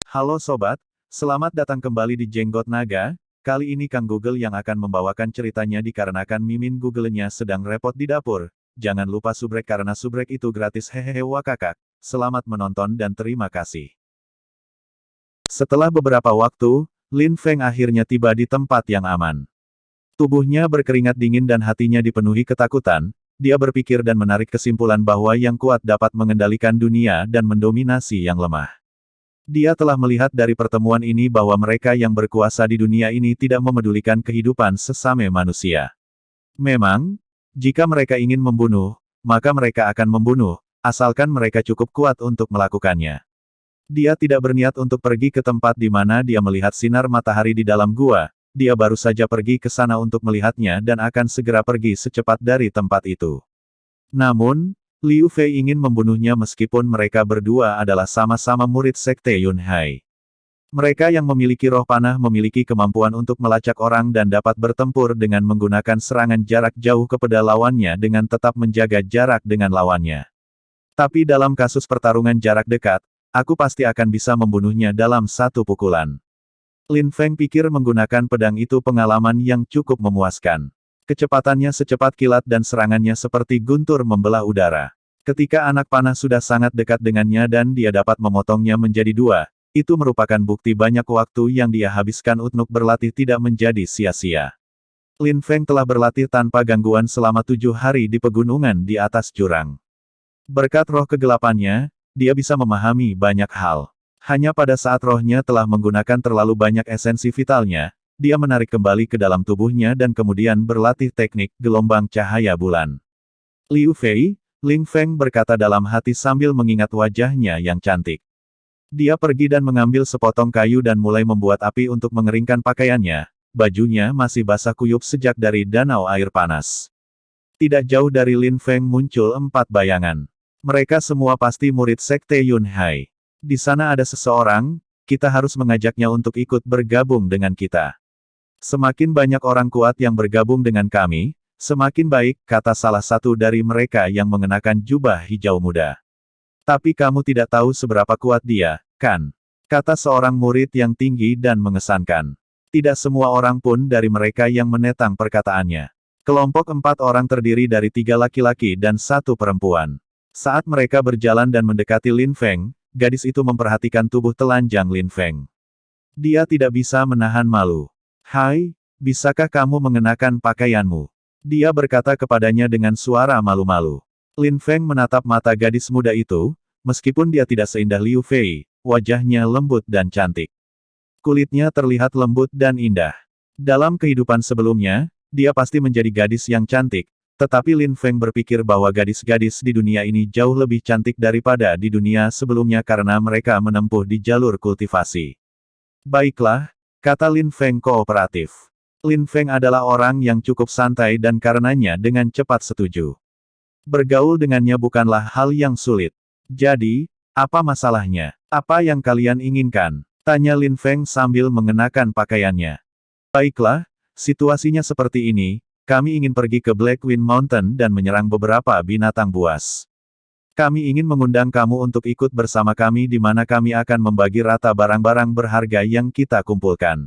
Halo sobat, selamat datang kembali di Jenggot Naga. Kali ini Kang Google yang akan membawakan ceritanya dikarenakan Mimin Google-nya sedang repot di dapur. Jangan lupa subrek karena subrek itu gratis hehehe wakakak. Selamat menonton dan terima kasih. Setelah beberapa waktu, Lin Feng akhirnya tiba di tempat yang aman. Tubuhnya berkeringat dingin dan hatinya dipenuhi ketakutan. Dia berpikir dan menarik kesimpulan bahwa yang kuat dapat mengendalikan dunia dan mendominasi yang lemah. Dia telah melihat dari pertemuan ini bahwa mereka yang berkuasa di dunia ini tidak memedulikan kehidupan sesama manusia. Memang, jika mereka ingin membunuh, maka mereka akan membunuh, asalkan mereka cukup kuat untuk melakukannya. Dia tidak berniat untuk pergi ke tempat di mana dia melihat sinar matahari di dalam gua, dia baru saja pergi ke sana untuk melihatnya dan akan segera pergi secepat dari tempat itu. Namun, Liu Fei ingin membunuhnya meskipun mereka berdua adalah sama-sama murid Sekte Yunhai. Mereka yang memiliki roh panah memiliki kemampuan untuk melacak orang dan dapat bertempur dengan menggunakan serangan jarak jauh kepada lawannya dengan tetap menjaga jarak dengan lawannya. Tapi dalam kasus pertarungan jarak dekat, aku pasti akan bisa membunuhnya dalam satu pukulan. Lin Feng pikir menggunakan pedang itu pengalaman yang cukup memuaskan. Kecepatannya secepat kilat dan serangannya seperti guntur membelah udara. Ketika anak panah sudah sangat dekat dengannya dan dia dapat memotongnya menjadi dua, itu merupakan bukti banyak waktu yang dia habiskan untuk berlatih tidak menjadi sia-sia. Lin Feng telah berlatih tanpa gangguan selama 7 hari di pegunungan di atas jurang. Berkat roh kegelapannya, dia bisa memahami banyak hal. Hanya pada saat rohnya telah menggunakan terlalu banyak esensi vitalnya, dia menarik kembali ke dalam tubuhnya dan kemudian berlatih teknik gelombang cahaya bulan. Liu Fei, Lin Feng berkata dalam hati sambil mengingat wajahnya yang cantik. Dia pergi dan mengambil sepotong kayu dan mulai membuat api untuk mengeringkan pakaiannya. Bajunya masih basah kuyup sejak dari danau air panas. Tidak jauh dari Lin Feng muncul 4 bayangan. Mereka semua pasti murid Sekte Yunhai. Di sana ada seseorang, kita harus mengajaknya untuk ikut bergabung dengan kita. Semakin banyak orang kuat yang bergabung dengan kami, semakin baik, kata salah satu dari mereka yang mengenakan jubah hijau muda. Tapi kamu tidak tahu seberapa kuat dia, kan? Kata seorang murid yang tinggi dan mengesankan. Tidak semua orang pun dari mereka yang menetang perkataannya. Kelompok 4 orang terdiri dari 3 laki-laki dan 1 perempuan. Saat mereka berjalan dan mendekati Lin Feng, gadis itu memperhatikan tubuh telanjang Lin Feng. Dia tidak bisa menahan malu. Hai, bisakah kamu mengenakan pakaianmu? Dia berkata kepadanya dengan suara malu-malu. Lin Feng menatap mata gadis muda itu, meskipun dia tidak seindah Liu Fei, wajahnya lembut dan cantik. Kulitnya terlihat lembut dan indah. Dalam kehidupan sebelumnya, dia pasti menjadi gadis yang cantik, tetapi Lin Feng berpikir bahwa gadis-gadis di dunia ini jauh lebih cantik daripada di dunia sebelumnya karena mereka menempuh di jalur kultivasi. Baiklah, kata Lin Feng kooperatif. Lin Feng adalah orang yang cukup santai dan karenanya dengan cepat setuju. Bergaul dengannya bukanlah hal yang sulit. Jadi, apa masalahnya? Apa yang kalian inginkan? Tanya Lin Feng sambil mengenakan pakaiannya. Baiklah, situasinya seperti ini, kami ingin pergi ke Black Wind Mountain dan menyerang beberapa binatang buas. Kami ingin mengundang kamu untuk ikut bersama kami di mana kami akan membagi rata barang-barang berharga yang kita kumpulkan.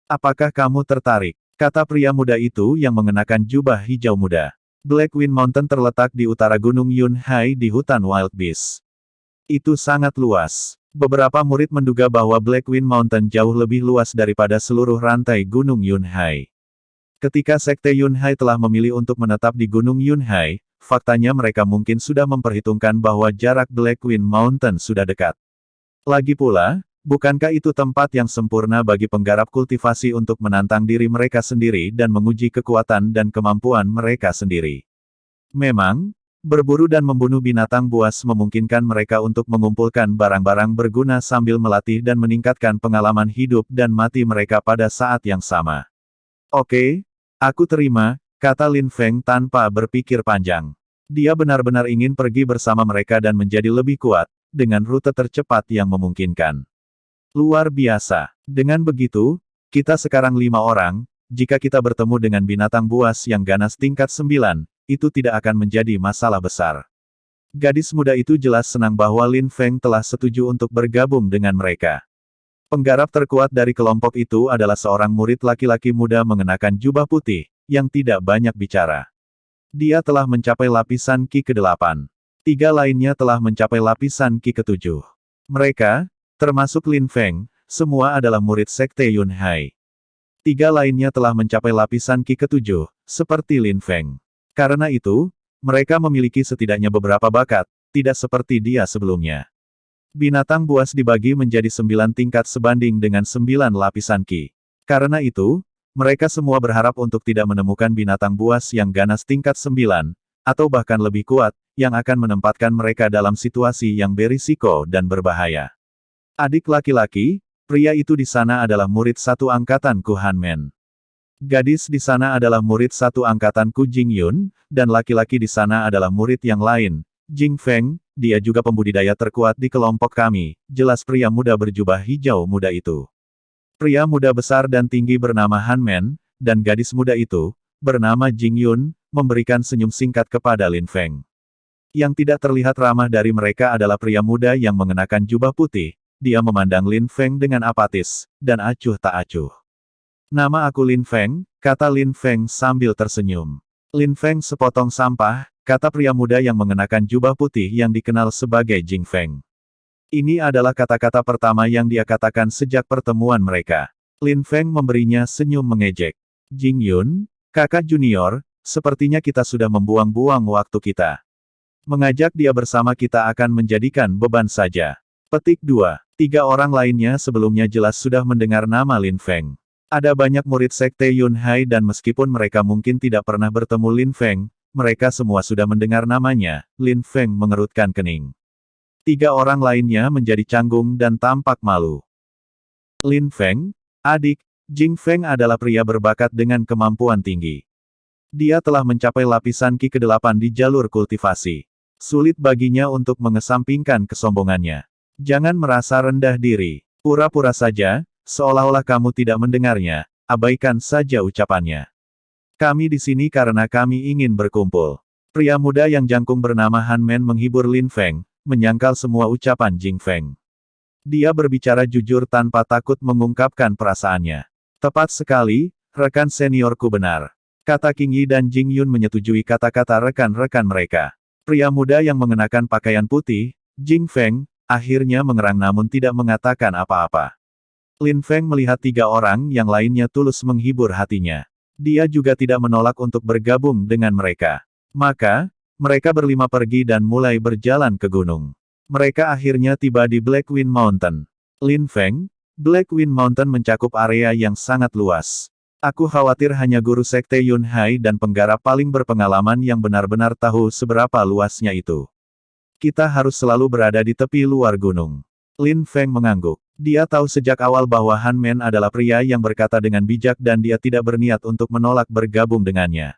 Apakah kamu tertarik? Kata pria muda itu yang mengenakan jubah hijau muda. Black Wind Mountain terletak di utara Gunung Yunhai di hutan Wild Beast. Itu sangat luas. Beberapa murid menduga bahwa Black Wind Mountain jauh lebih luas daripada seluruh rantai Gunung Yunhai. Ketika Sekte Yunhai telah memilih untuk menetap di Gunung Yunhai, faktanya mereka mungkin sudah memperhitungkan bahwa jarak Black Wind Mountain sudah dekat. Lagi pula, bukankah itu tempat yang sempurna bagi penggarap kultivasi untuk menantang diri mereka sendiri dan menguji kekuatan dan kemampuan mereka sendiri? Memang, berburu dan membunuh binatang buas memungkinkan mereka untuk mengumpulkan barang-barang berguna sambil melatih dan meningkatkan pengalaman hidup dan mati mereka pada saat yang sama. Oke, aku terima, kata Lin Feng tanpa berpikir panjang. Dia benar-benar ingin pergi bersama mereka dan menjadi lebih kuat, dengan rute tercepat yang memungkinkan. Luar biasa. Dengan begitu, kita sekarang 5 orang, jika kita bertemu dengan binatang buas yang ganas tingkat 9, itu tidak akan menjadi masalah besar. Gadis muda itu jelas senang bahwa Lin Feng telah setuju untuk bergabung dengan mereka. Penggarap terkuat dari kelompok itu adalah seorang murid laki-laki muda mengenakan jubah putih, yang tidak banyak bicara. Dia telah mencapai lapisan Qi ke-8. 3 lainnya telah mencapai lapisan Qi ke-7. Mereka, termasuk Lin Feng, semua adalah murid Sekte Yun Hai. 3 lainnya telah mencapai lapisan Qi ke-7, seperti Lin Feng. Karena itu, mereka memiliki setidaknya beberapa bakat, tidak seperti dia sebelumnya. Binatang buas dibagi menjadi 9 tingkat sebanding dengan 9 lapisan Qi. Karena itu, mereka semua berharap untuk tidak menemukan binatang buas yang ganas tingkat 9, atau bahkan lebih kuat, yang akan menempatkan mereka dalam situasi yang berisiko dan berbahaya. Adik laki-laki, pria itu di sana adalah murid satu angkatan Ku Hanmen. Gadis di sana adalah murid satu angkatan Ku Jingyun, dan laki-laki di sana adalah murid yang lain, Jing Feng. Dia juga pembudidaya terkuat di kelompok kami, jelas pria muda berjubah hijau muda itu. Pria muda besar dan tinggi bernama Han Men, dan gadis muda itu, bernama Jing Yun, memberikan senyum singkat kepada Lin Feng. Yang tidak terlihat ramah dari mereka adalah pria muda yang mengenakan jubah putih, dia memandang Lin Feng dengan apatis, dan acuh tak acuh. Nama aku Lin Feng, kata Lin Feng sambil tersenyum. Lin Feng sepotong sampah, kata pria muda yang mengenakan jubah putih yang dikenal sebagai Jing Feng. Ini adalah kata-kata pertama yang dia katakan sejak pertemuan mereka. Lin Feng memberinya senyum mengejek. Jing Yun, kakak junior, sepertinya kita sudah membuang-buang waktu kita. Mengajak dia bersama kita akan menjadikan beban saja. Petik 2. 3 orang lainnya sebelumnya jelas sudah mendengar nama Lin Feng. Ada banyak murid Sekte Yun Hai dan meskipun mereka mungkin tidak pernah bertemu Lin Feng, mereka semua sudah mendengar namanya. Lin Feng mengerutkan kening. 3 orang lainnya menjadi canggung dan tampak malu. Lin Feng, adik, Jing Feng adalah pria berbakat dengan kemampuan tinggi. Dia telah mencapai lapisan Qi ke-8 di jalur kultivasi. Sulit baginya untuk mengesampingkan kesombongannya. Jangan merasa rendah diri. Pura-pura saja, seolah-olah kamu tidak mendengarnya, abaikan saja ucapannya. Kami di sini karena kami ingin berkumpul. Pria muda yang jangkung bernama Han Men menghibur Lin Feng, menyangkal semua ucapan Jing Feng. Dia berbicara jujur tanpa takut mengungkapkan perasaannya. Tepat sekali, rekan seniorku benar. Kata Qing Yi dan Jing Yun menyetujui kata-kata rekan-rekan mereka. Pria muda yang mengenakan pakaian putih, Jing Feng, akhirnya mengerang namun tidak mengatakan apa-apa. Lin Feng melihat 3 orang yang lainnya tulus menghibur hatinya. Dia juga tidak menolak untuk bergabung dengan mereka. Maka, mereka berlima pergi dan mulai berjalan ke gunung. Mereka akhirnya tiba di Black Wind Mountain. Lin Feng, Black Wind Mountain mencakup area yang sangat luas. Aku khawatir hanya guru Sekte Yun Hai dan penggarap paling berpengalaman yang benar-benar tahu seberapa luasnya itu. Kita harus selalu berada di tepi luar gunung. Lin Feng mengangguk. Dia tahu sejak awal bahwa Han Men adalah pria yang berkata dengan bijak dan dia tidak berniat untuk menolak bergabung dengannya.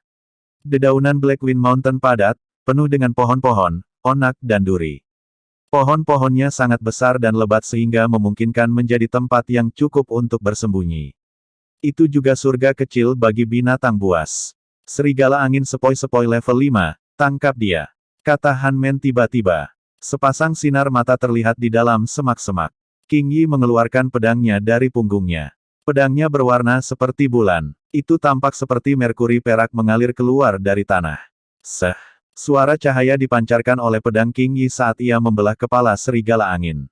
Dedaunan Black Wind Mountain padat, penuh dengan pohon-pohon, onak dan duri. Pohon-pohonnya sangat besar dan lebat sehingga memungkinkan menjadi tempat yang cukup untuk bersembunyi. Itu juga surga kecil bagi binatang buas. Serigala angin sepoi-sepoi level 5, tangkap dia. Kata Han Men tiba-tiba. Sepasang sinar mata terlihat di dalam semak-semak. Qing Yi mengeluarkan pedangnya dari punggungnya. Pedangnya berwarna seperti bulan. Itu tampak seperti merkuri perak mengalir keluar dari tanah. Seh. Suara cahaya dipancarkan oleh pedang Qing Yi saat ia membelah kepala serigala angin.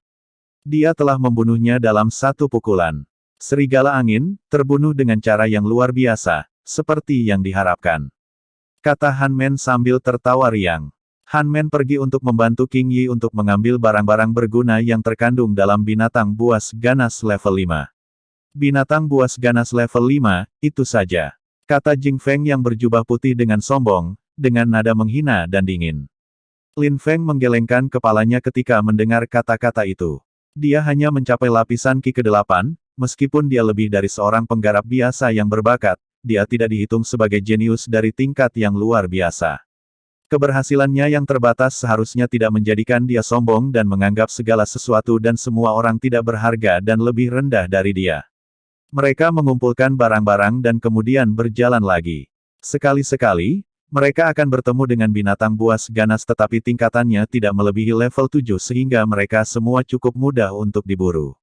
Dia telah membunuhnya dalam satu pukulan. Serigala angin, terbunuh dengan cara yang luar biasa, seperti yang diharapkan. Kata Han Men sambil tertawa riang. Han Men pergi untuk membantu Qing Yi untuk mengambil barang-barang berguna yang terkandung dalam binatang buas ganas level 5. Binatang buas ganas level 5, itu saja. Kata Jing Feng yang berjubah putih dengan sombong, dengan nada menghina dan dingin. Lin Feng menggelengkan kepalanya ketika mendengar kata-kata itu. Dia hanya mencapai lapisan Qi ke-8, meskipun dia lebih dari seorang penggarap biasa yang berbakat, dia tidak dihitung sebagai jenius dari tingkat yang luar biasa. Keberhasilannya yang terbatas seharusnya tidak menjadikan dia sombong dan menganggap segala sesuatu dan semua orang tidak berharga dan lebih rendah dari dia. Mereka mengumpulkan barang-barang dan kemudian berjalan lagi. Sekali-sekali, mereka akan bertemu dengan binatang buas ganas tetapi tingkatannya tidak melebihi level 7 sehingga mereka semua cukup mudah untuk diburu.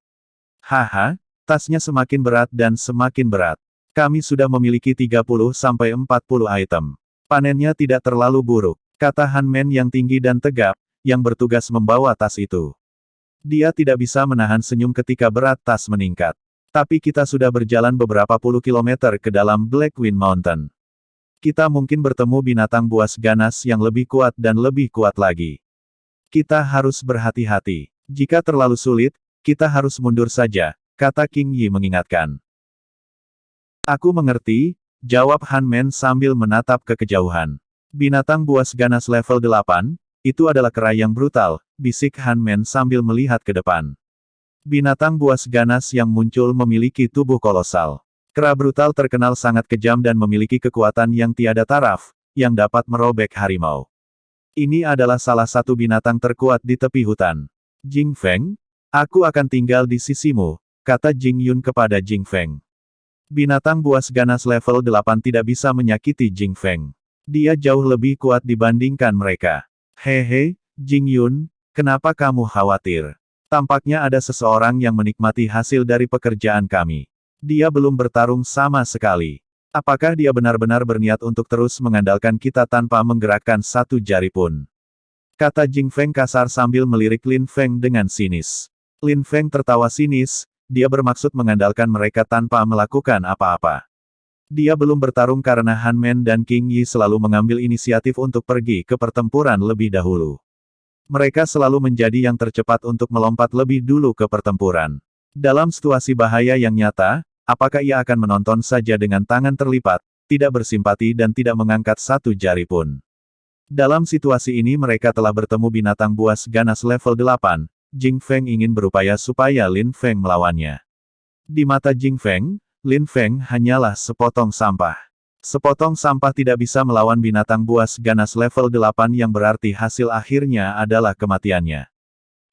Haha, tasnya semakin berat dan semakin berat. Kami sudah memiliki 30-40 item. Panennya tidak terlalu buruk, kata Hanmen yang tinggi dan tegap, yang bertugas membawa tas itu. Dia tidak bisa menahan senyum ketika berat tas meningkat. Tapi kita sudah berjalan beberapa puluh kilometer ke dalam Blackwind Mountain. Kita mungkin bertemu binatang buas ganas yang lebih kuat dan lebih kuat lagi. Kita harus berhati-hati. Jika terlalu sulit, kita harus mundur saja, kata King Yi mengingatkan. Aku mengerti, jawab Hanmen sambil menatap ke kejauhan. Binatang buas ganas level 8, itu adalah kera yang brutal, bisik Hanmen sambil melihat ke depan. Binatang buas ganas yang muncul memiliki tubuh kolosal. Kera brutal terkenal sangat kejam dan memiliki kekuatan yang tiada taraf, yang dapat merobek harimau. Ini adalah salah satu binatang terkuat di tepi hutan. Jing Feng, aku akan tinggal di sisimu, kata Jing Yun kepada Jing Feng. Binatang buas ganas level 8 tidak bisa menyakiti Jing Feng. Dia jauh lebih kuat dibandingkan mereka. Hehe, Jing Yun, kenapa kamu khawatir? Tampaknya ada seseorang yang menikmati hasil dari pekerjaan kami. Dia belum bertarung sama sekali. Apakah dia benar-benar berniat untuk terus mengandalkan kita tanpa menggerakkan satu jari pun? Kata Jing Feng kasar sambil melirik Lin Feng dengan sinis. Lin Feng tertawa sinis, dia bermaksud mengandalkan mereka tanpa melakukan apa-apa. Dia belum bertarung karena Hanmen dan King Yi selalu mengambil inisiatif untuk pergi ke pertempuran lebih dahulu. Mereka selalu menjadi yang tercepat untuk melompat lebih dulu ke pertempuran. Dalam situasi bahaya yang nyata, apakah ia akan menonton saja dengan tangan terlipat, tidak bersimpati dan tidak mengangkat satu jari pun? Dalam situasi ini mereka telah bertemu binatang buas ganas level 8, Jing Feng ingin berupaya supaya Lin Feng melawannya. Di mata Jing Feng, Lin Feng hanyalah sepotong sampah. Sepotong sampah tidak bisa melawan binatang buas ganas level 8 yang berarti hasil akhirnya adalah kematiannya.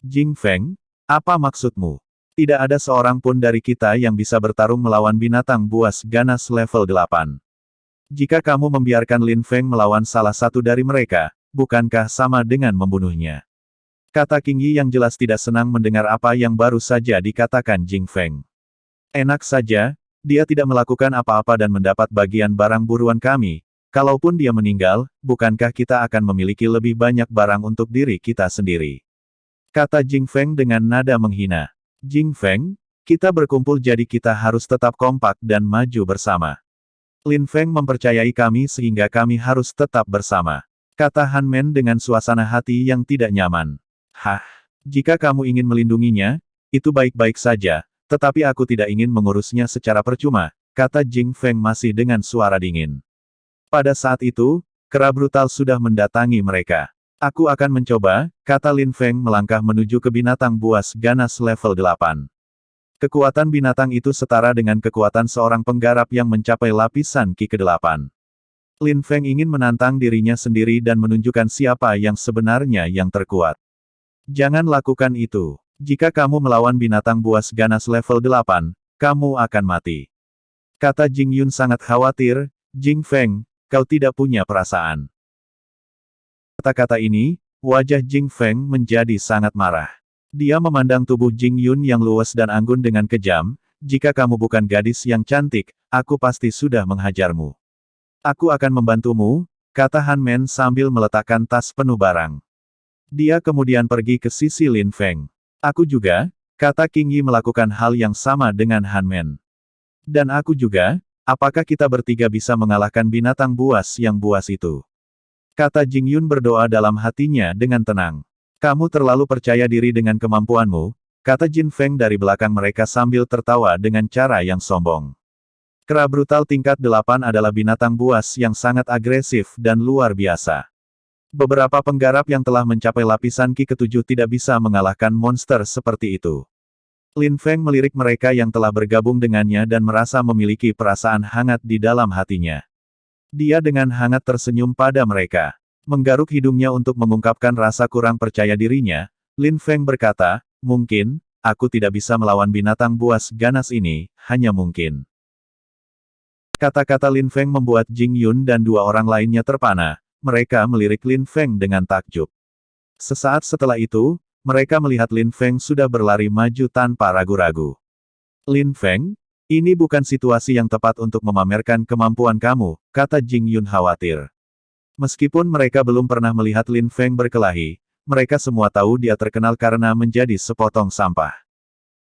Jing Feng, apa maksudmu? Tidak ada seorang pun dari kita yang bisa bertarung melawan binatang buas ganas level 8. Jika kamu membiarkan Lin Feng melawan salah satu dari mereka, bukankah sama dengan membunuhnya? Kata King Yi yang jelas tidak senang mendengar apa yang baru saja dikatakan Jing Feng. Enak saja, dia tidak melakukan apa-apa dan mendapat bagian barang buruan kami. Kalaupun dia meninggal, bukankah kita akan memiliki lebih banyak barang untuk diri kita sendiri? Kata Jing Feng dengan nada menghina. Jing Feng, kita berkumpul jadi kita harus tetap kompak dan maju bersama. Lin Feng mempercayai kami sehingga kami harus tetap bersama. Kata Hanmen dengan suasana hati yang tidak nyaman. Hah, jika kamu ingin melindunginya, itu baik-baik saja. Tetapi aku tidak ingin mengurusnya secara percuma, kata Jing Feng masih dengan suara dingin. Pada saat itu, kera brutal sudah mendatangi mereka. Aku akan mencoba, kata Lin Feng melangkah menuju ke binatang buas ganas level 8. Kekuatan binatang itu setara dengan kekuatan seorang penggarap yang mencapai lapisan Qi ke-8. Lin Feng ingin menantang dirinya sendiri dan menunjukkan siapa yang sebenarnya yang terkuat. Jangan lakukan itu. Jika kamu melawan binatang buas ganas level 8, kamu akan mati. Kata Jing Yun sangat khawatir, Jing Feng, kau tidak punya perasaan. Kata-kata ini, wajah Jing Feng menjadi sangat marah. Dia memandang tubuh Jing Yun yang luwes dan anggun dengan kejam, jika kamu bukan gadis yang cantik, aku pasti sudah menghajarmu. Aku akan membantumu, kata Hanmen sambil meletakkan tas penuh barang. Dia kemudian pergi ke sisi Lin Feng. Aku juga, kata King Yi melakukan hal yang sama dengan Hanmen. Dan aku juga, apakah kita bertiga bisa mengalahkan binatang buas yang buas itu? Kata Jing Yun berdoa dalam hatinya dengan tenang. Kamu terlalu percaya diri dengan kemampuanmu, kata Jin Feng dari belakang mereka sambil tertawa dengan cara yang sombong. Kera brutal tingkat 8 adalah binatang buas yang sangat agresif dan luar biasa. Beberapa penggarap yang telah mencapai lapisan Qi ke-7 tidak bisa mengalahkan monster seperti itu. Lin Feng melirik mereka yang telah bergabung dengannya dan merasa memiliki perasaan hangat di dalam hatinya. Dia dengan hangat tersenyum pada mereka. Menggaruk hidungnya untuk mengungkapkan rasa kurang percaya dirinya, Lin Feng berkata, mungkin, aku tidak bisa melawan binatang buas ganas ini, hanya mungkin. Kata-kata Lin Feng membuat Jing Yun dan dua orang lainnya terpana. Mereka melirik Lin Feng dengan takjub. Sesaat setelah itu, mereka melihat Lin Feng sudah berlari maju tanpa ragu-ragu. Lin Feng, ini bukan situasi yang tepat untuk memamerkan kemampuan kamu, kata Jing Yun khawatir. Meskipun mereka belum pernah melihat Lin Feng berkelahi, mereka semua tahu dia terkenal karena menjadi sepotong sampah.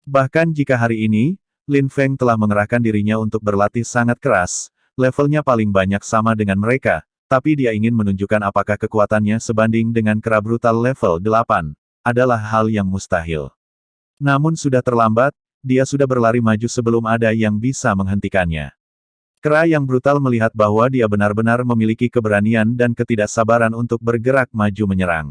Bahkan jika hari ini, Lin Feng telah mengerahkan dirinya untuk berlatih sangat keras, levelnya paling banyak sama dengan mereka, tapi dia ingin menunjukkan apakah kekuatannya sebanding dengan kera brutal level 8, adalah hal yang mustahil. Namun sudah terlambat, dia sudah berlari maju sebelum ada yang bisa menghentikannya. Kera yang brutal melihat bahwa dia benar-benar memiliki keberanian dan ketidaksabaran untuk bergerak maju menyerang.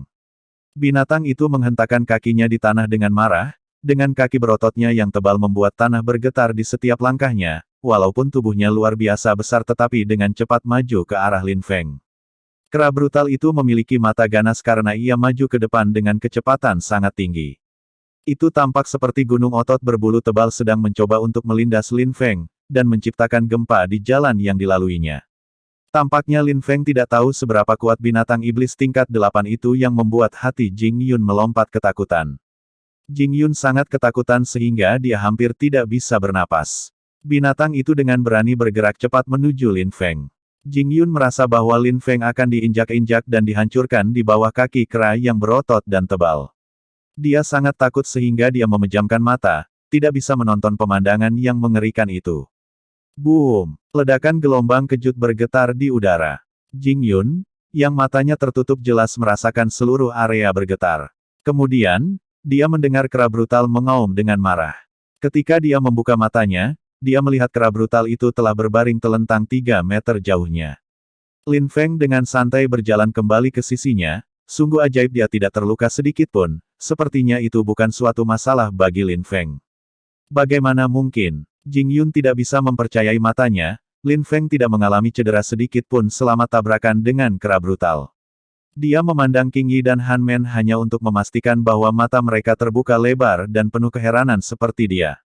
Binatang itu menghentakkan kakinya di tanah dengan marah, dengan kaki berototnya yang tebal membuat tanah bergetar di setiap langkahnya, walaupun tubuhnya luar biasa besar tetapi dengan cepat maju ke arah Lin Feng. Kera brutal itu memiliki mata ganas karena ia maju ke depan dengan kecepatan sangat tinggi. Itu tampak seperti gunung otot berbulu tebal sedang mencoba untuk melindas Lin Feng, dan menciptakan gempa di jalan yang dilaluinya. Tampaknya Lin Feng tidak tahu seberapa kuat binatang iblis tingkat 8 itu yang membuat hati Jing Yun melompat ketakutan. Jing Yun sangat ketakutan sehingga dia hampir tidak bisa bernapas. Binatang itu dengan berani bergerak cepat menuju Lin Feng. Jing Yun merasa bahwa Lin Feng akan diinjak-injak dan dihancurkan di bawah kaki kera yang berotot dan tebal. Dia sangat takut sehingga dia memejamkan mata, tidak bisa menonton pemandangan yang mengerikan itu. Boom! Ledakan gelombang kejut bergetar di udara. Jing Yun, yang matanya tertutup jelas merasakan seluruh area bergetar. Kemudian, dia mendengar kera brutal mengaum dengan marah. Ketika dia membuka matanya, dia melihat kera brutal itu telah berbaring telentang 3 meter jauhnya. Lin Feng dengan santai berjalan kembali ke sisinya, sungguh ajaib dia tidak terluka sedikit pun, sepertinya itu bukan suatu masalah bagi Lin Feng. Bagaimana mungkin? Jing Yun tidak bisa mempercayai matanya, Lin Feng tidak mengalami cedera sedikit pun selama tabrakan dengan kera brutal. Dia memandang Qing Yi dan Han Men hanya untuk memastikan bahwa mata mereka terbuka lebar dan penuh keheranan seperti dia.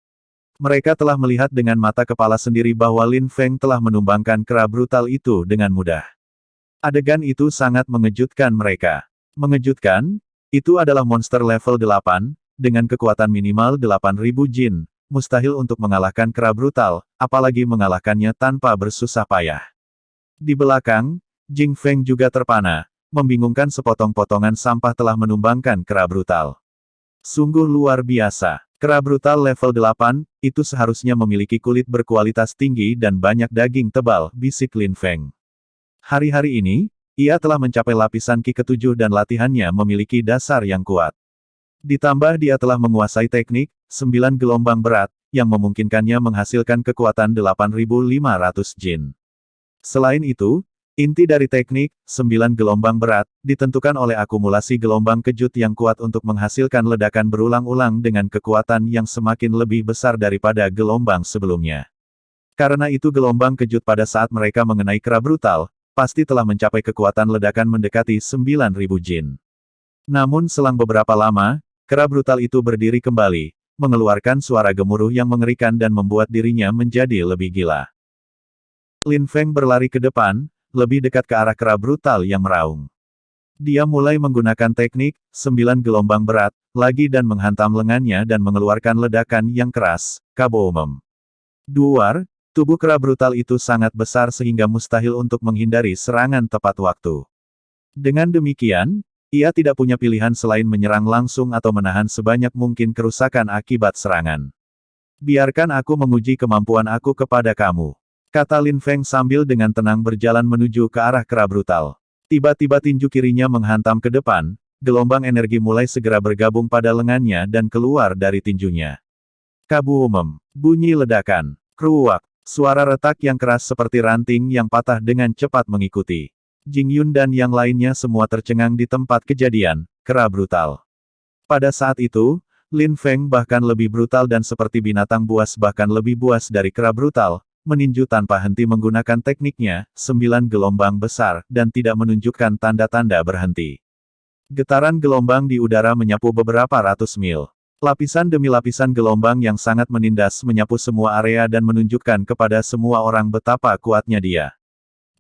Mereka telah melihat dengan mata kepala sendiri bahwa Lin Feng telah menumbangkan kera brutal itu dengan mudah. Adegan itu sangat mengejutkan mereka. Mengejutkan? Itu adalah monster level 8, dengan kekuatan minimal 8.000 jin, mustahil untuk mengalahkan kera brutal, apalagi mengalahkannya tanpa bersusah payah. Di belakang, Jing Feng juga terpana, membingungkan sepotong-potongan sampah telah menumbangkan kera brutal. Sungguh luar biasa. Kera brutal level 8, itu seharusnya memiliki kulit berkualitas tinggi dan banyak daging tebal, bisik Lin Feng. Hari-hari ini, ia telah mencapai lapisan Qi ke-7 dan latihannya memiliki dasar yang kuat. Ditambah dia telah menguasai teknik, 9 gelombang berat, yang memungkinkannya menghasilkan kekuatan 8.500 jin. Selain itu, inti dari teknik, 9 gelombang berat, ditentukan oleh akumulasi gelombang kejut yang kuat untuk menghasilkan ledakan berulang-ulang dengan kekuatan yang semakin lebih besar daripada gelombang sebelumnya. Karena itu gelombang kejut pada saat mereka mengenai kera brutal, pasti telah mencapai kekuatan ledakan mendekati 9.000 jin. Namun selang beberapa lama, kera brutal itu berdiri kembali, mengeluarkan suara gemuruh yang mengerikan dan membuat dirinya menjadi lebih gila. Lin Feng berlari ke depan, lebih dekat ke arah kera brutal yang meraung. Dia mulai menggunakan teknik, 9 gelombang berat, lagi dan menghantam lengannya dan mengeluarkan ledakan yang keras, kaboom. Duar, tubuh kera brutal itu sangat besar sehingga mustahil untuk menghindari serangan tepat waktu. Dengan demikian, ia tidak punya pilihan selain menyerang langsung atau menahan sebanyak mungkin kerusakan akibat serangan. Biarkan aku menguji kemampuan aku kepada kamu, kata Lin Feng sambil dengan tenang berjalan menuju ke arah kera brutal. Tiba-tiba tinju kirinya menghantam ke depan, gelombang energi mulai segera bergabung pada lengannya dan keluar dari tinjunya. Kaboom! Bunyi ledakan. Kruak! Suara retak yang keras seperti ranting yang patah dengan cepat mengikuti. Jing Yun dan yang lainnya semua tercengang di tempat kejadian, kera brutal. Pada saat itu, Lin Feng bahkan lebih brutal dan seperti binatang buas bahkan lebih buas dari kera brutal, meninju tanpa henti menggunakan tekniknya, 9 gelombang besar, dan tidak menunjukkan tanda-tanda berhenti. Getaran gelombang di udara menyapu beberapa ratus mil. Lapisan demi lapisan gelombang yang sangat menindas menyapu semua area dan menunjukkan kepada semua orang betapa kuatnya dia.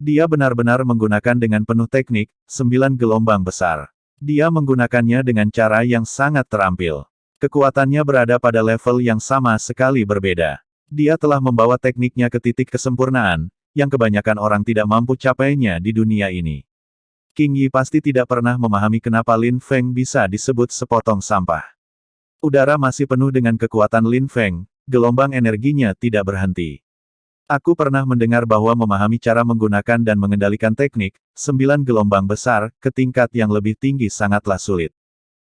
Dia benar-benar menggunakan dengan penuh teknik, 9 gelombang besar. Dia menggunakannya dengan cara yang sangat terampil. Kekuatannya berada pada level yang sama sekali berbeda. Dia telah membawa tekniknya ke titik kesempurnaan, yang kebanyakan orang tidak mampu capainya di dunia ini. King Yi pasti tidak pernah memahami kenapa Lin Feng bisa disebut sepotong sampah. Udara masih penuh dengan kekuatan Lin Feng, gelombang energinya tidak berhenti. Aku pernah mendengar bahwa memahami cara menggunakan dan mengendalikan teknik, 9 gelombang besar, ke tingkat yang lebih tinggi sangatlah sulit.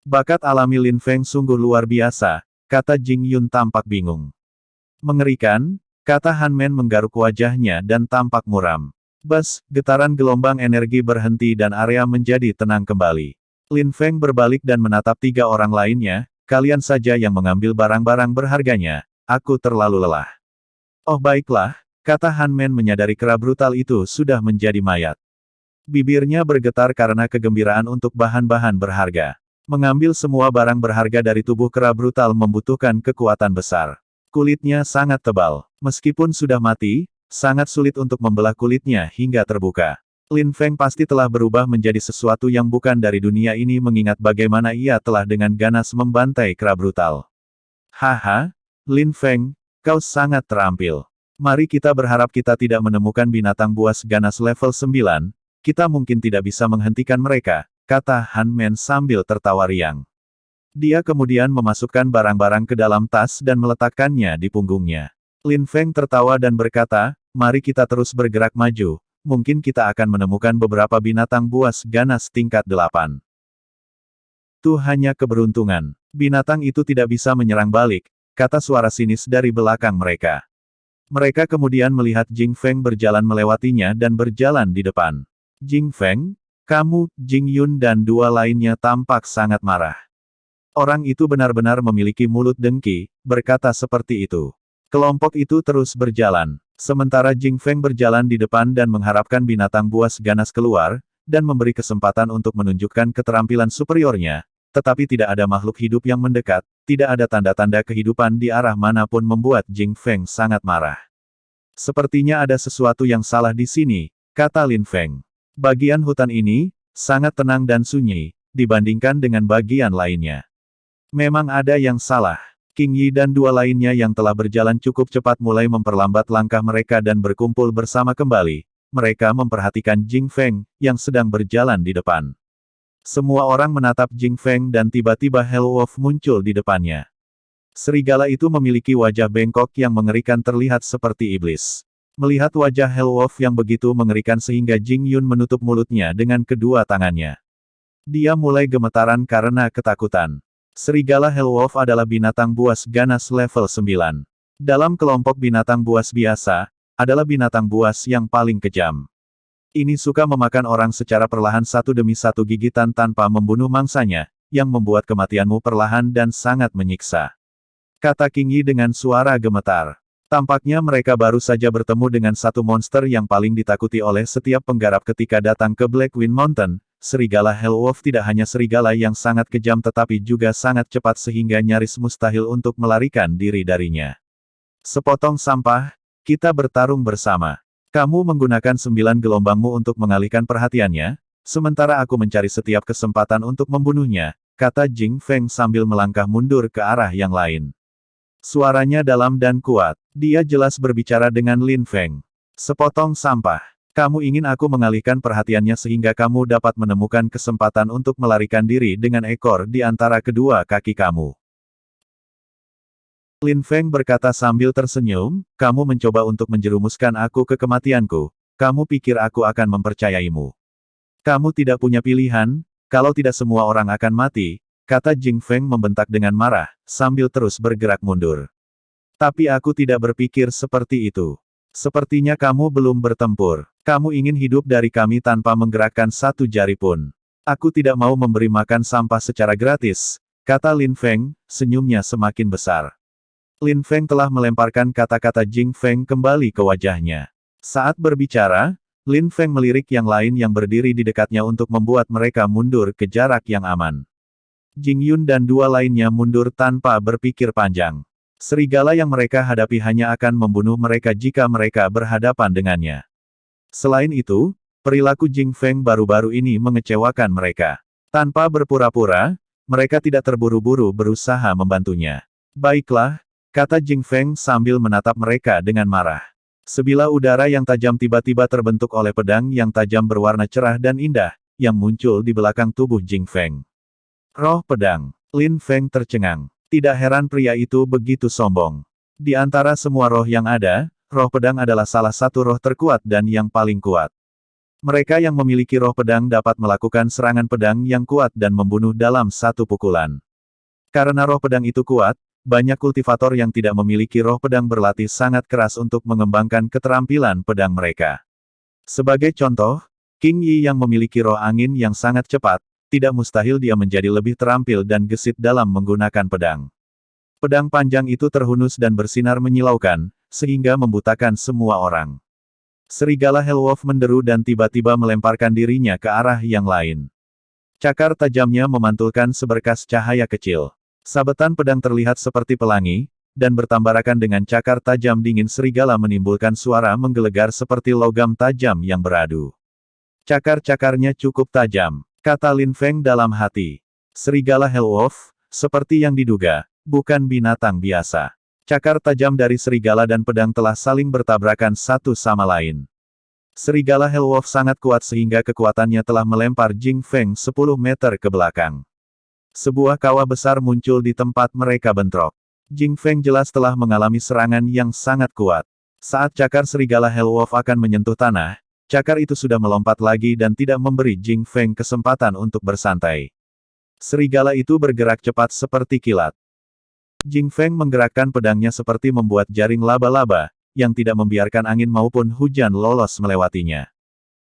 Bakat alami Lin Feng sungguh luar biasa, kata Jing Yun tampak bingung. Mengerikan, kata Han Men menggaruk wajahnya dan tampak muram. Bas, getaran gelombang energi berhenti dan area menjadi tenang kembali. Lin Feng berbalik dan menatap 3 orang lainnya, kalian saja yang mengambil barang-barang berharganya, aku terlalu lelah. Oh baiklah, kata Han Men menyadari kera brutal itu sudah menjadi mayat. Bibirnya bergetar karena kegembiraan untuk bahan-bahan berharga. Mengambil semua barang berharga dari tubuh kera brutal membutuhkan kekuatan besar. Kulitnya sangat tebal. Meskipun sudah mati, sangat sulit untuk membelah kulitnya hingga terbuka. Lin Feng pasti telah berubah menjadi sesuatu yang bukan dari dunia ini mengingat bagaimana ia telah dengan ganas membantai kera brutal. Haha, Lin Feng, kau sangat terampil. Mari kita berharap kita tidak menemukan binatang buas ganas level 9, kita mungkin tidak bisa menghentikan mereka, kata Han Men sambil tertawa riang. Dia kemudian memasukkan barang-barang ke dalam tas dan meletakkannya di punggungnya. Lin Feng tertawa dan berkata, mari kita terus bergerak maju, mungkin kita akan menemukan beberapa binatang buas ganas tingkat 8. Tuh hanya keberuntungan. Binatang itu tidak bisa menyerang balik, kata suara sinis dari belakang mereka. Mereka kemudian melihat Jing Feng berjalan melewatinya dan berjalan di depan. Jing Feng? Kamu, Jing Yun dan 2 lainnya tampak sangat marah. Orang itu benar-benar memiliki mulut dengki, berkata seperti itu. Kelompok itu terus berjalan. Sementara Jing Feng berjalan di depan dan mengharapkan binatang buas ganas keluar, dan memberi kesempatan untuk menunjukkan keterampilan superiornya, tetapi tidak ada makhluk hidup yang mendekat, tidak ada tanda-tanda kehidupan di arah manapun membuat Jing Feng sangat marah. Sepertinya ada sesuatu yang salah di sini, kata Lin Feng. Bagian hutan ini, sangat tenang dan sunyi, dibandingkan dengan bagian lainnya. Memang ada yang salah. King Yi dan 2 lainnya yang telah berjalan cukup cepat mulai memperlambat langkah mereka dan berkumpul bersama kembali. Mereka memperhatikan Jing Feng, yang sedang berjalan di depan. Semua orang menatap Jing Feng dan tiba-tiba Hellwolf muncul di depannya. Serigala itu memiliki wajah bengkok yang mengerikan terlihat seperti iblis. Melihat wajah Hellwolf yang begitu mengerikan sehingga Jing Yun menutup mulutnya dengan kedua tangannya. Dia mulai gemetaran karena ketakutan. Serigala Hellwolf adalah binatang buas ganas level 9. Dalam kelompok binatang buas biasa, adalah binatang buas yang paling kejam. Ini suka memakan orang secara perlahan satu demi satu gigitan tanpa membunuh mangsanya, yang membuat kematianmu perlahan dan sangat menyiksa. Kata King Yi dengan suara gemetar. Tampaknya mereka baru saja bertemu dengan satu monster yang paling ditakuti oleh setiap penggarap ketika datang ke Black Wind Mountain. Serigala Hellwolf tidak hanya serigala yang sangat kejam tetapi juga sangat cepat sehingga nyaris mustahil untuk melarikan diri darinya. Sepotong sampah, kita bertarung bersama. Kamu menggunakan 9 gelombangmu untuk mengalihkan perhatiannya, sementara aku mencari setiap kesempatan untuk membunuhnya, kata Jing Feng sambil melangkah mundur ke arah yang lain. Suaranya dalam dan kuat. Dia jelas berbicara dengan Lin Feng. Sepotong sampah. Kamu ingin aku mengalihkan perhatiannya sehingga kamu dapat menemukan kesempatan untuk melarikan diri dengan ekor di antara kedua kaki kamu. Lin Feng berkata sambil tersenyum, kamu mencoba untuk menjerumuskan aku ke kematianku. Kamu pikir aku akan mempercayaimu. Kamu tidak punya pilihan, kalau tidak semua orang akan mati, kata Jing Feng membentak dengan marah, sambil terus bergerak mundur. Tapi aku tidak berpikir seperti itu. Sepertinya kamu belum bertempur. Kamu ingin hidup dari kami tanpa menggerakkan satu jari pun. Aku tidak mau memberi makan sampah secara gratis, kata Lin Feng, senyumnya semakin besar. Lin Feng telah melemparkan kata-kata Jing Feng kembali ke wajahnya. Saat berbicara, Lin Feng melirik yang lain yang berdiri di dekatnya untuk membuat mereka mundur ke jarak yang aman. Jing Yun dan 2 lainnya mundur tanpa berpikir panjang. Serigala yang mereka hadapi hanya akan membunuh mereka jika mereka berhadapan dengannya. Selain itu, perilaku Jing Feng baru-baru ini mengecewakan mereka. Tanpa berpura-pura, mereka tidak terburu-buru berusaha membantunya. Baiklah, kata Jing Feng sambil menatap mereka dengan marah. Sebilah udara yang tajam tiba-tiba terbentuk oleh pedang yang tajam berwarna cerah dan indah, yang muncul di belakang tubuh Jing Feng. Roh pedang. Lin Feng tercengang. Tidak heran pria itu begitu sombong. Di antara semua roh yang ada, roh pedang adalah salah satu roh terkuat dan yang paling kuat. Mereka yang memiliki roh pedang dapat melakukan serangan pedang yang kuat dan membunuh dalam satu pukulan. Karena roh pedang itu kuat, banyak kultivator yang tidak memiliki roh pedang berlatih sangat keras untuk mengembangkan keterampilan pedang mereka. Sebagai contoh, King Yi yang memiliki roh angin yang sangat cepat, tidak mustahil dia menjadi lebih terampil dan gesit dalam menggunakan pedang. Pedang panjang itu terhunus dan bersinar menyilaukan, sehingga membutakan semua orang. Serigala Hellwolf menderu dan tiba-tiba melemparkan dirinya ke arah yang lain. Cakar tajamnya memantulkan seberkas cahaya kecil. Sabetan pedang terlihat seperti pelangi, dan bertambarakan dengan cakar tajam dingin serigala menimbulkan suara menggelegar seperti logam tajam yang beradu. Cakar-cakarnya cukup tajam, kata Lin Feng dalam hati. Serigala Hellwolf, seperti yang diduga, bukan binatang biasa. Cakar tajam dari serigala dan pedang telah saling bertabrakan satu sama lain. Serigala Hellwolf sangat kuat sehingga kekuatannya telah melempar Jing Feng 10 meter ke belakang. Sebuah kawah besar muncul di tempat mereka bentrok. Jing Feng jelas telah mengalami serangan yang sangat kuat. Saat cakar serigala Hellwolf akan menyentuh tanah, cakar itu sudah melompat lagi dan tidak memberi Jing Feng kesempatan untuk bersantai. Serigala itu bergerak cepat seperti kilat. Jing Feng menggerakkan pedangnya seperti membuat jaring laba-laba, yang tidak membiarkan angin maupun hujan lolos melewatinya.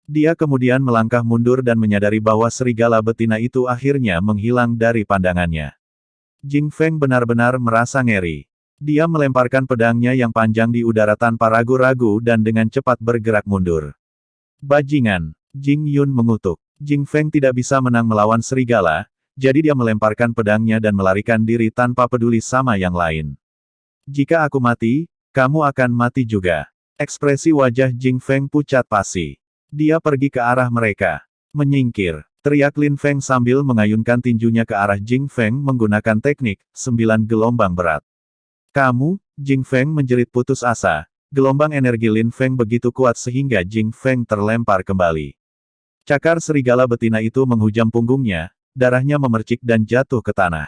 Dia kemudian melangkah mundur dan menyadari bahwa serigala betina itu akhirnya menghilang dari pandangannya. Jing Feng benar-benar merasa ngeri. Dia melemparkan pedangnya yang panjang di udara tanpa ragu-ragu dan dengan cepat bergerak mundur. Bajingan, Jing Yun mengutuk. Jing Feng tidak bisa menang melawan serigala, jadi dia melemparkan pedangnya dan melarikan diri tanpa peduli sama yang lain. Jika aku mati, kamu akan mati juga. Ekspresi wajah Jing Feng pucat pasi. Dia pergi ke arah mereka. Menyingkir, teriak Lin Feng sambil mengayunkan tinjunya ke arah Jing Feng menggunakan teknik 9 gelombang berat. Kamu, Jing Feng menjerit putus asa. Gelombang energi Lin Feng begitu kuat sehingga Jing Feng terlempar kembali. Cakar serigala betina itu menghujam punggungnya, darahnya memercik dan jatuh ke tanah.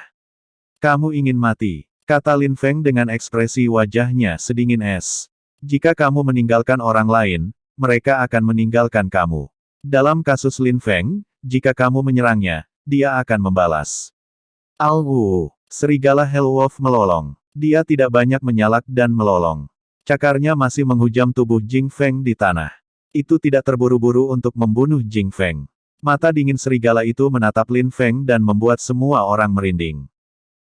Kamu ingin mati, kata Lin Feng dengan ekspresi wajahnya sedingin es. Jika kamu meninggalkan orang lain, mereka akan meninggalkan kamu. Dalam kasus Lin Feng, jika kamu menyerangnya, dia akan membalas. Au! Serigala Hellwolf melolong. Dia tidak banyak menyalak dan melolong. Cakarnya masih menghujam tubuh Jing Feng di tanah. Itu tidak terburu-buru untuk membunuh Jing Feng. Mata dingin serigala itu menatap Lin Feng dan membuat semua orang merinding.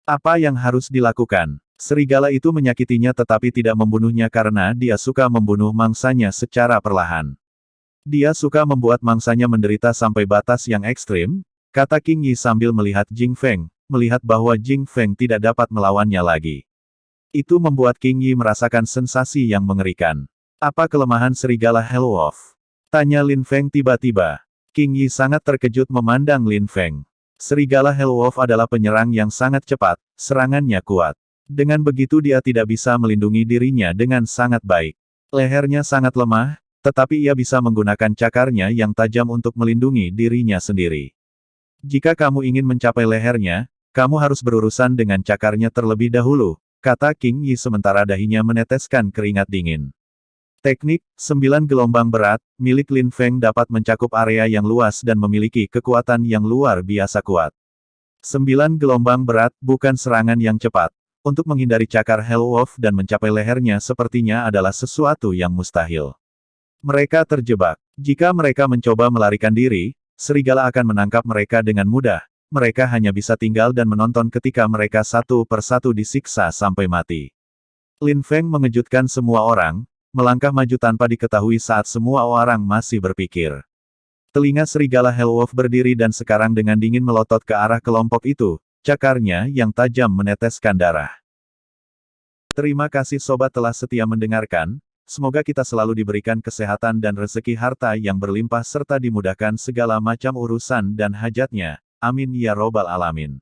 Apa yang harus dilakukan? Serigala itu menyakitinya tetapi tidak membunuhnya karena dia suka membunuh mangsanya secara perlahan. Dia suka membuat mangsanya menderita sampai batas yang ekstrim, kata King Yi sambil melihat Jing Feng, melihat bahwa Jing Feng tidak dapat melawannya lagi. Itu membuat King Yi merasakan sensasi yang mengerikan. Apa kelemahan serigala Hellwolf? Tanya Lin Feng tiba-tiba. King Yi sangat terkejut memandang Lin Feng. Serigala Hellwolf adalah penyerang yang sangat cepat, serangannya kuat. Dengan begitu dia tidak bisa melindungi dirinya dengan sangat baik. Lehernya sangat lemah, tetapi ia bisa menggunakan cakarnya yang tajam untuk melindungi dirinya sendiri. Jika kamu ingin mencapai lehernya, kamu harus berurusan dengan cakarnya terlebih dahulu, kata King Yi sementara dahinya meneteskan keringat dingin. Teknik 9 gelombang berat milik Lin Feng dapat mencakup area yang luas dan memiliki kekuatan yang luar biasa kuat. 9 gelombang berat bukan serangan yang cepat. Untuk menghindari cakar Hellwolf dan mencapai lehernya sepertinya adalah sesuatu yang mustahil. Mereka terjebak. Jika mereka mencoba melarikan diri, serigala akan menangkap mereka dengan mudah. Mereka hanya bisa tinggal dan menonton ketika mereka satu persatu disiksa sampai mati. Lin Feng mengejutkan semua orang, melangkah maju tanpa diketahui saat semua orang masih berpikir. Telinga serigala Hellwolf berdiri dan sekarang dengan dingin melotot ke arah kelompok itu, cakarnya yang tajam meneteskan darah. Terima kasih sobat telah setia mendengarkan, semoga kita selalu diberikan kesehatan dan rezeki harta yang berlimpah serta dimudahkan segala macam urusan dan hajatnya. Amin ya robbal alamin.